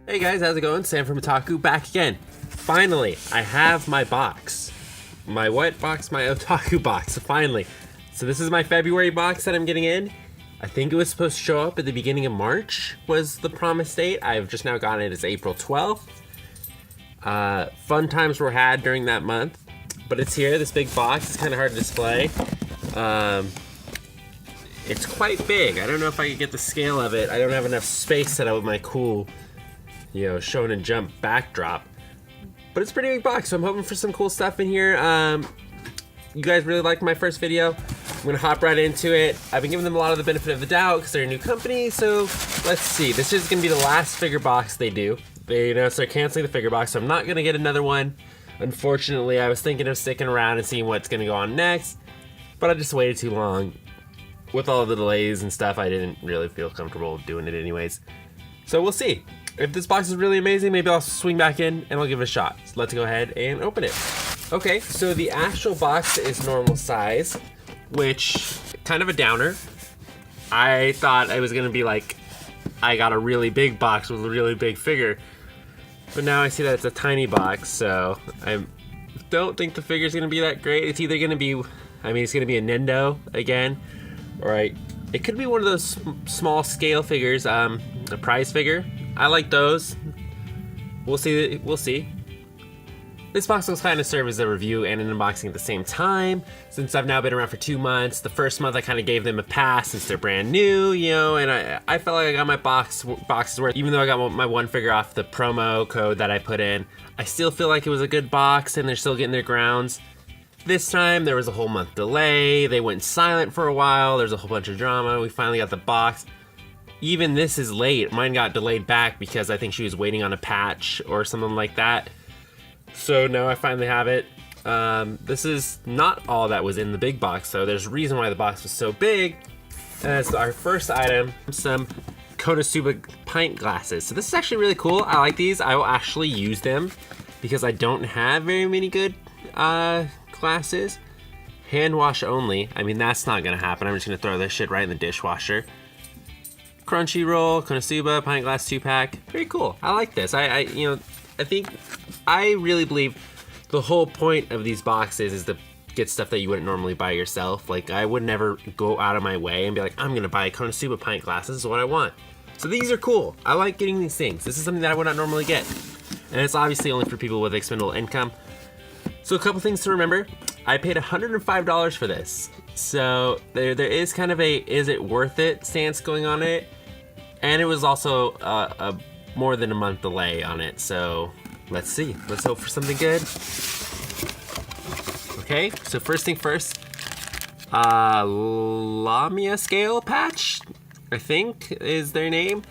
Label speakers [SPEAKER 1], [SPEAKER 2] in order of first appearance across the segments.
[SPEAKER 1] Hey guys, how's it going? Sam from Otaku back again. Finally, I have my box. My what box? My Otaku box, finally. So this is my February box that I'm getting in. I think it was supposed to show up at the beginning of March was the promised date. I've just now gotten it as April 12th. Fun times were had during that month. But it's here, this big box. It's kind of hard to display. It's quite big. I don't know if I could get the scale of it. I don't have enough space set up with my cool, Shonen Jump backdrop. But it's a pretty big box, so I'm hoping for some cool stuff in here. You guys really liked my first video. I'm gonna hop right into it. I've been giving them a lot of the benefit of the doubt because they're a new company, so let's see. This is gonna be the last figure box they do. They announced they're canceling the figure box, so I'm not gonna get another one. Unfortunately, I was thinking of sticking around and seeing what's gonna go on next, but I just waited too long. With all the delays and stuff, I didn't really feel comfortable doing it anyways. So we'll see. If this box is really amazing, maybe I'll swing back in and I'll give it a shot. So let's go ahead and open it. Okay, so the actual box is normal size, which kind of a downer. I thought it was gonna be like, I got a really big box with a really big figure, but now I see that it's a tiny box, so I don't think the figure's gonna be that great. It's either gonna be, it's gonna be a Nendo again, or it could be one of those small scale figures, a prize figure. I like those. We'll see. This box will kind of serve as a review and an unboxing at the same time. Since I've now been around for 2 months, the first month I kind of gave them a pass since they're brand new, and I felt like I got my box's worth. Even though I got my one figure off the promo code that I put in, I still feel like it was a good box and they're still getting their grounds. This time there was a whole month delay. They went silent for a while. There's a whole bunch of drama. We finally got the box. Even this is late. Mine got delayed back because I think she was waiting on a patch or something like that. So now I finally have it. This is not all that was in the big box, though. There's a reason why the box was so big. And as our first item, some Konosuba pint glasses. So this is actually really cool. I like these. I will actually use them because I don't have very many good glasses. Hand wash only. That's not gonna happen. I'm just gonna throw this shit right in the dishwasher. Crunchyroll, Konosuba, pint glass 2-pack. Very cool. I like this. I really believe the whole point of these boxes is to get stuff that you wouldn't normally buy yourself. Like, I would never go out of my way and be like, I'm gonna buy Konosuba pint glasses. This is what I want. So these are cool. I like getting these things. This is something that I would not normally get. And it's obviously only for people with expendable income. So a couple things to remember. I paid $105 for this. So there is kind of a is it worth it stance going on it. And it was also a more than a month delay on it. So let's see. Let's hope for something good. Okay, so first thing first. Lamia scale patch, I think is their name.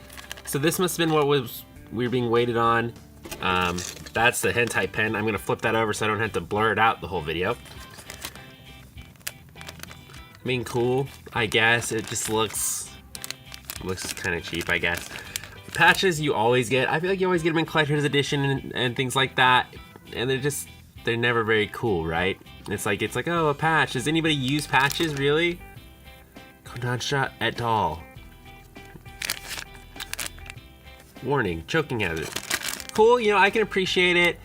[SPEAKER 1] So this must have been what we were being waited on. That's the hentai pen. I'm gonna flip that over so I don't have to blur it out the whole video. Cool, I guess. It just looks kind of cheap, I guess. The patches you always get, I feel like you always get them in collector's edition and things like that, and they're never very cool, right? It's like, oh, a patch. Does anybody use patches, really? Kodansha et al. Warning, choking hazard. Cool, I can appreciate it.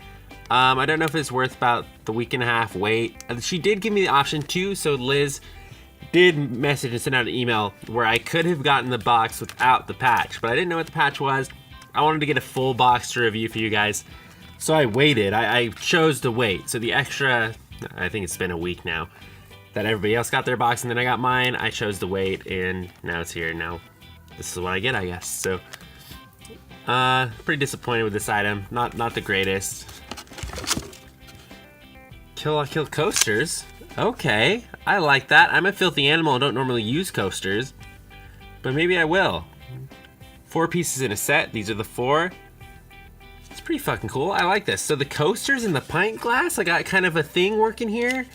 [SPEAKER 1] I don't know if it's worth about the week and a half wait. She did give me the option too, so Liz did message and send out an email where I could have gotten the box without the patch, but I didn't know what the patch was. I wanted to get a full box to review for you guys, so I waited. I chose to wait. So the extra, I think it's been a week now, that everybody else got their box and then I got mine. I chose to wait and now it's here. Now this is what I get, I guess. So pretty disappointed with this item. Not the greatest. Kill La Kill coasters. Okay, I like that. I'm a filthy animal and don't normally use coasters, but maybe I will. 4 pieces in a set. These are the 4. It's pretty fucking cool. I like this. So the coasters and the pint glass, I got kind of a thing working here.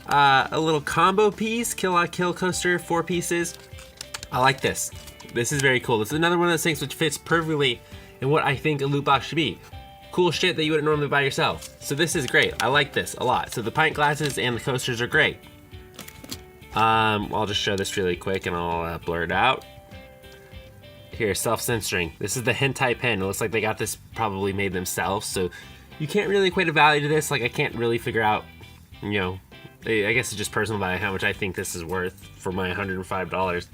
[SPEAKER 1] A little combo piece. Kill La Kill coaster, 4 pieces. I like this. This is very cool. This is another one of those things which fits perfectly in what I think a loot box should be. Cool shit that you wouldn't normally buy yourself. So this is great. I like this a lot. So the pint glasses and the coasters are great. I'll just show this really quick and I'll blur it out. Here, self-censoring. This is the hentai pen. It looks like they got this probably made themselves, so you can't really equate a value to this. Like, I can't really figure out, you know, I guess it's just personal value, how much I think this is worth for my $105.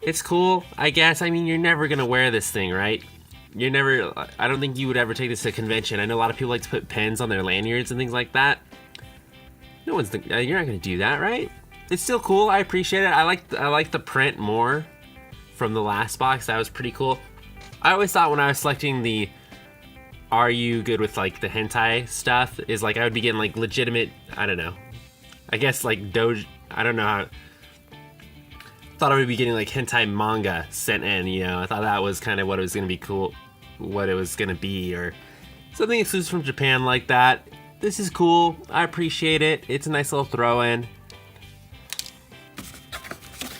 [SPEAKER 1] It's cool, I guess. I mean, you're never gonna wear this thing, right? I don't think you would ever take this to a convention. I know a lot of people like to put pens on their lanyards and things like that. You're not gonna do that, right? It's still cool, I appreciate it. I like the print more from the last box. That was pretty cool. I always thought when I was selecting the are you good with like the hentai stuff is like I would be getting like legitimate, I don't know, I guess like I don't know how, thought I would be getting like hentai manga sent in, you know. I thought that was kind of what it was gonna be cool, what it was gonna be, or something exclusive from Japan like that. This is cool, I appreciate it. It's a nice little throw in.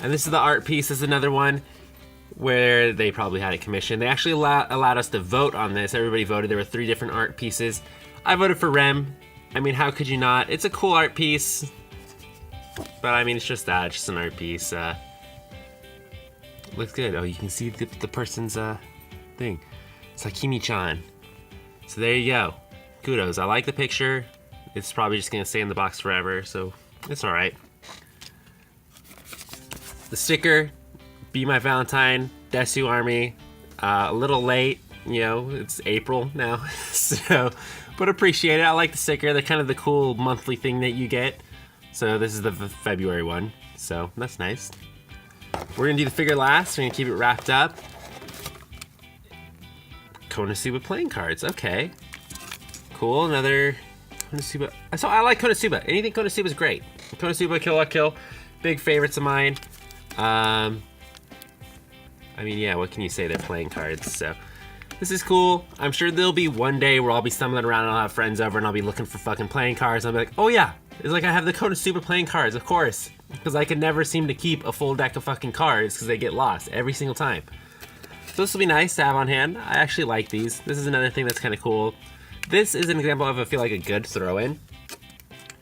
[SPEAKER 1] And this is the art piece. This is another one where they probably had it commissioned. They actually allowed us to vote on this. Everybody voted. There were 3 different art pieces. I voted for Rem. I mean, how could you not? It's a cool art piece. But I mean, it's just that. It's just an art piece. Looks good. Oh, you can see the person's thing. Sakimi-chan. So there you go. Kudos. I like the picture. It's probably just going to stay in the box forever, so it's alright. The sticker, Be My Valentine, Desu Army. A little late, you know, it's April now, so, but appreciate it. I like the sticker. They're kind of the cool monthly thing that you get. So this is the February one, so that's nice. We're gonna do the figure last. We're gonna keep it wrapped up. Konosuba playing cards, okay. Cool, another Konosuba. So I like Konosuba. Anything Konosuba is great. Konosuba, Kill la Kill, big favorites of mine. I mean, yeah, what can you say? They're playing cards, so this is cool. I'm sure there'll be one day where I'll be stumbling around and I'll have friends over and I'll be looking for fucking playing cards. And I'll be like, oh yeah, it's like I have the Konosuba playing cards, of course. Because I can never seem to keep a full deck of fucking cards because they get lost every single time. So this will be nice to have on hand. I actually like these. This is another thing that's kind of cool. This is an example of, I feel like, a good throw-in.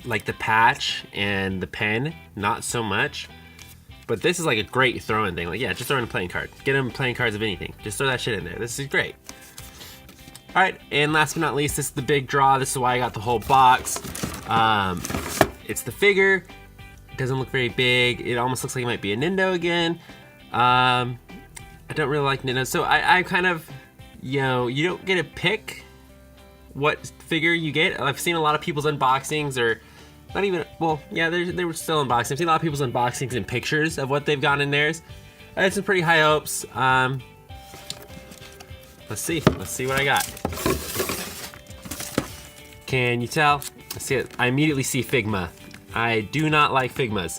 [SPEAKER 1] Like the patch and the pen, not so much. But this is like a great throw-in thing. Like, yeah, just throw in a playing card. Get them playing cards of anything. Just throw that shit in there. This is great. Alright, and last but not least, this is the big draw. This is why I got the whole box. It's the figure. It doesn't look very big. It almost looks like it might be a Nindo again. I don't really like Nindo. So I kind of, you know, you don't get to pick what figure you get. I've seen a lot of people's unboxings, or not even, well, yeah, they were still unboxing. I've seen a lot of people's unboxings and pictures of what they've got in theirs. I had some pretty high hopes. Let's see what I got. Can you tell? I see it. I immediately see Figma. I do not like Figmas.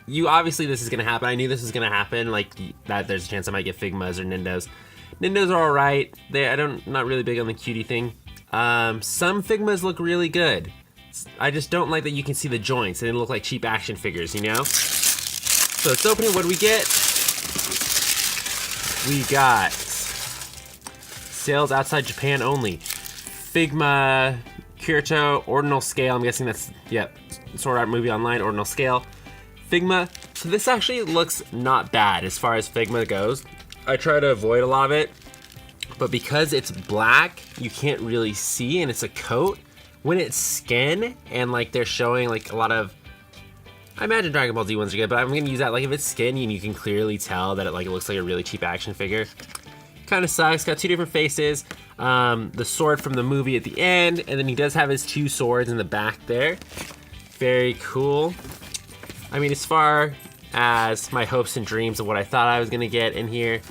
[SPEAKER 1] You obviously this is gonna happen. I knew this was gonna happen. Like that, there's a chance I might get Figmas or Nindos. Nindos are all right. Not really big on the cutie thing. Some Figmas look really good. I just don't like that you can see the joints. They didn't look like cheap action figures, you know? So let's open it. What do we get? We got sales outside Japan only. Figma, Kyoto, Ordinal Scale. I'm guessing that's, yep, Sword Art Movie Online, Ordinal Scale. Figma. So this actually looks not bad as far as Figma goes. I try to avoid a lot of it, but because it's black, you can't really see, and it's a coat. When it's skin, and like they're showing like a lot of, I imagine Dragon Ball Z ones are good, but I'm gonna use that, like if it's skin and you can clearly tell that it looks like a really cheap action figure. Kind of sucks. Got two different faces. The sword from the movie at the end, and then he does have his two swords in the back there. Very cool. I mean, as far as my hopes and dreams of what I thought I was gonna get in here,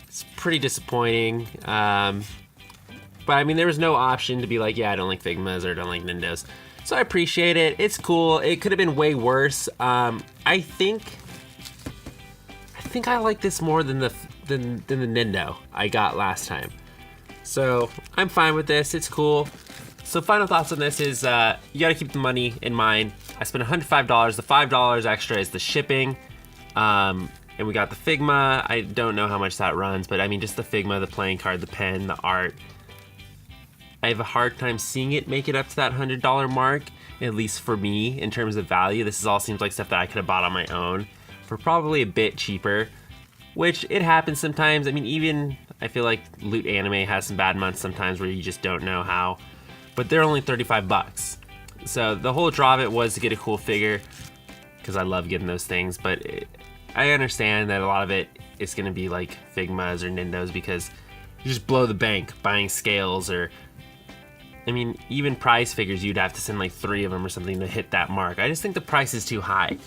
[SPEAKER 1] it's pretty disappointing. But I mean, there was no option to be like, yeah, I don't like Figmas or I don't like Nindos. So I appreciate it. It's cool. It could have been way worse. I think I like this more than the Nindo I got last time. So I'm fine with this. It's cool. So final thoughts on this is you got to keep the money in mind. I spent $105. The $5 extra is the shipping. And we got the Figma. I don't know how much that runs, but I mean, just the Figma, the playing card, the pen, the art. I have a hard time seeing it make it up to that $100 mark, at least for me, in terms of value. This all seems like stuff that I could have bought on my own for probably a bit cheaper, which it happens sometimes. I mean, even I feel like Loot Anime has some bad months sometimes where you just don't know how, but they're only 35 bucks. So the whole draw of it was to get a cool figure, because I love getting those things, but I understand that a lot of it is going to be like Figmas or Nindos, because you just blow the bank buying scales, or I mean, even prize figures, you'd have to send like 3 of them or something to hit that mark. I just think the price is too high.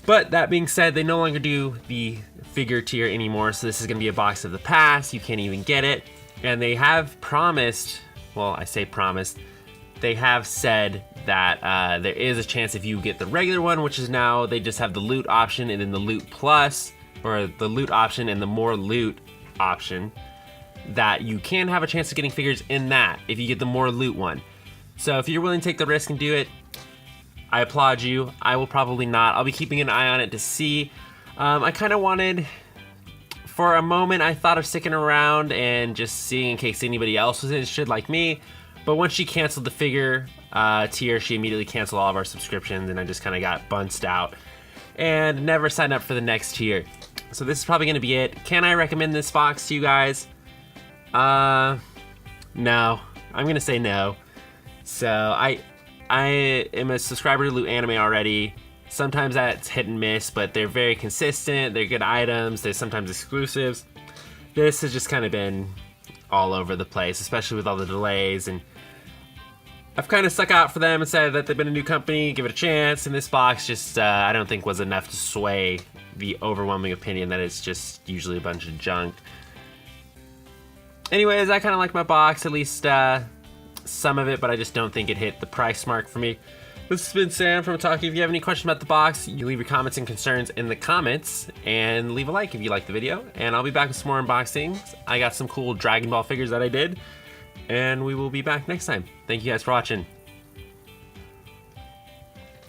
[SPEAKER 1] But that being said, they no longer do the figure tier anymore, so this is going to be a box of the past. You can't even get it. And they have promised, well, I say promised, they have said that there is a chance if you get the regular one, which is now they just have the loot option and then the loot plus, or the loot option and the more loot option, that you can have a chance of getting figures in that if you get the more loot one. So if you're willing to take the risk and do it, I applaud you. I will probably not. I'll be keeping an eye on it to see. I kind of wanted, for a moment, I thought of sticking around and just seeing in case anybody else was interested like me. But once she canceled the figure tier, she immediately canceled all of our subscriptions, and I just kind of got bunched out and never signed up for the next tier. So this is probably going to be it. Can I recommend this box to you guys? No. I'm going to say no. So I am a subscriber to Loot Anime already. Sometimes that's hit and miss, but they're very consistent. They're good items. They're sometimes exclusives. This has just kind of been all over the place, especially with all the delays, and I've kind of stuck out for them and said that they've been a new company, give it a chance, and this box just, I don't think was enough to sway the overwhelming opinion that it's just usually a bunch of junk. Anyways, I kind of like my box, at least some of it, but I just don't think it hit the price mark for me. This has been Sam from Otaku. If you have any questions about the box, you leave your comments and concerns in the comments, and leave a like if you like the video, and I'll be back with some more unboxings. I got some cool Dragon Ball figures that I did, and we will be back next time. Thank you guys for watching.